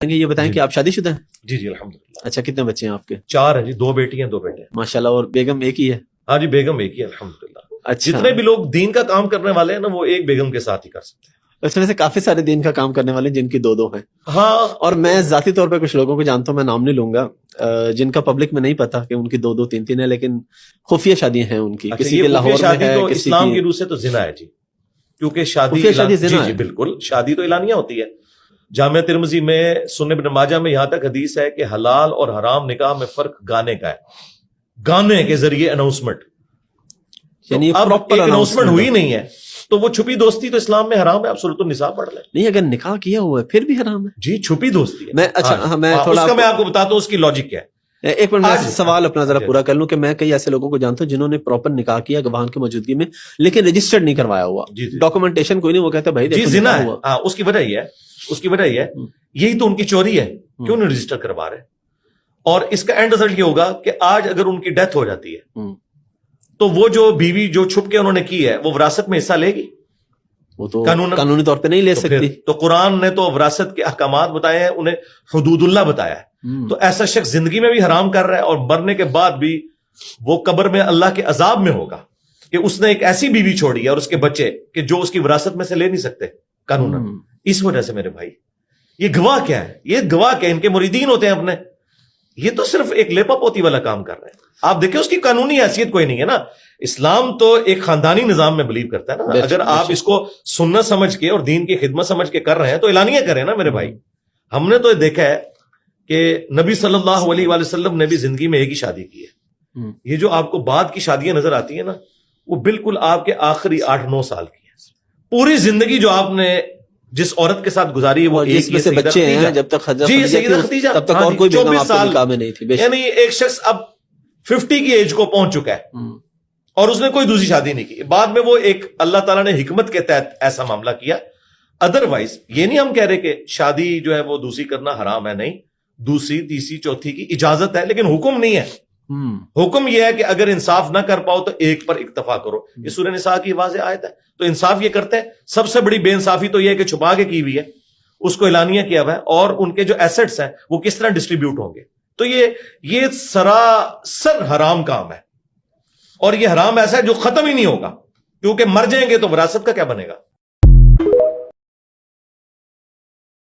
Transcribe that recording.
یہ بتائیں کہ آپ شادی شدہ ہیں؟ جی الحمدللہ. اچھا، کتنے بچے ہیں آپ کے؟ 4 ہیں جی، 2 بیٹی ہیں 2 بیٹے ہیں. ماشاءاللہ. اور بیگم ایک ہی ہے؟ ہاں جی، بیگم ایک ہی ہے الحمدللہ. اچھا. جتنے بھی لوگ دین کا کام کرنے والے ہیں نا، وہ ایک بیگم کے ساتھ ہی کر سکتے ہیں. اس میں سے کافی سارے دین کا کام کرنے والے ہیں جن کی 2 ہیں. ہاں. اور میں ذاتی طور پہ کچھ لوگوں کو جانتا ہوں، میں نام نہیں لوں گا، جن کا پبلک میں نہیں پتا کہ ان کی 2 3 ہے، لیکن خفیہ شادیاں ہیں ان کی. کسی کے لاہور میں ہے، تو کسی اسلام کی روح سے تو زنا ہے جی، کیونکہ شادی جی بالکل شادی تو اعلانیہ ہوتی ہے. جامع ترمذی میں، سنن ابن ماجہ میں یہاں تک حدیث ہے کہ حلال اور حرام نکاح میں فرق گانے کا ہے، گانے کے ذریعے اناؤنسمنٹ. یعنی اب ایک اناؤنسمنٹ ہوئی نہیں ہے تو وہ چھپی دوستی تو اسلام میں حرام ہے. آپ سورۃ النساء پڑھ لیں. نہیں، اگر نکاح کیا ہوا ہے پھر بھی حرام ہے جی. چھپی دوستی ہے. میں اچھا میں تھوڑا میں آپ کو بتاتا ہوں اس کی لاجک کیا ہے. ایک منٹ میں سوال اپنا ذرا پورا کر لوں کہ میں کئی ایسے لوگوں کو جانتا ہوں جنہوں نے پراپر نکاح کیا گواہان کی موجودگی میں، لیکن رجسٹرڈ نہیں کروایا ہوا، ڈاکومنٹیشن کوئی نہیں. وہ کہتا ہے بھائی جی زنا ہے. اس کی وجہ یہ ہے یہی تو ان کی چوری ہے. کیوں نہیں رجسٹر کروا رہے؟ اور اس کا اینڈ رزلٹ یہ ہوگا کہ آج اگر ان کی ڈیتھ ہو جاتی ہے تو وہ جو بیوی جو چھپ کے انہوں نے کی ہے وہ وراثت میں حصہ لے گی؟ وہ تو قانونی طور پہ نہیں لے سکتی. تو قرآن نے تو وراثت کے احکامات بتائے ہیں، انہیں حدود اللہ بتایا ہے. تو ایسا شخص زندگی میں بھی حرام کر رہا ہے اور مرنے کے بعد بھی وہ قبر میں اللہ کے عذاب میں ہوگا کہ اس نے ایک ایسی بیوی چھوڑی ہے اور اس کے بچے کہ جو اس کی وراثت میں سے لے نہیں سکتے قانون. اس وجہ سے میرے بھائی یہ گواہ کیا ہے؟ یہ گواہ کیا؟ ان کے مریدین ہوتے ہیں اپنے. یہ تو صرف ایک لیپا پوتی والا کام کر رہے ہیں. آپ دیکھیں اس کی قانونی حیثیت کوئی نہیں ہے نا. اسلام تو ایک خاندانی نظام میں بلیو کرتا ہے نا. اگر آپ اس کو سنت سمجھ کے اور دین کی خدمت سمجھ کے کر رہے ہیں تو اعلانیہ کریں نا میرے بھائی. ہم نے تو دیکھا ہے کہ نبی صلی اللہ علیہ وآلہ وسلم نے بھی زندگی میں ایک ہی شادی کی ہے. یہ جو آپ کو بعد کی شادیاں نظر آتی ہیں نا، وہ بالکل آپ کے آخری 8-9 سال کی ہے. پوری زندگی جو آپ نے جس عورت کے ساتھ گزاری ہے وہ ایک میں سے بچے ہیں. جب تک سیدہ خدیجہ تب تک اور کوئی بیگم آپ کے نکاح میں نہیں تھی. یعنی ایک شخص اب 50 کی ایج کو پہنچ چکا ہے اور اس نے کوئی دوسری شادی نہیں کی. بعد میں وہ ایک اللہ تعالیٰ نے حکمت کے تحت ایسا معاملہ کیا. ادروائز یہ نہیں ہم کہہ رہے کہ شادی جو ہے وہ دوسری کرنا حرام ہے، نہیں. دوسری، تیسری، چوتھی کی اجازت ہے، لیکن حکم نہیں ہے. حکم یہ ہے کہ اگر انصاف نہ کر پاؤ تو ایک پر اکتفا کرو. یہ سورہ نساء کی واضح آیت ہے. تو انصاف یہ کرتے ہیں. سب سے بڑی بے انصافی تو یہ ہے کہ چھپا کے کی ہوئی ہے، اس کو اعلانیہ کیا ہوا ہے، اور ان کے جو ایسٹس ہیں وہ کس طرح ڈسٹریبیوٹ ہوں گے. تو یہ سراسر حرام کام ہے، اور یہ حرام ایسا ہے جو ختم ہی نہیں ہوگا، کیونکہ مر جائیں گے تو وراثت کا کیا بنے گا.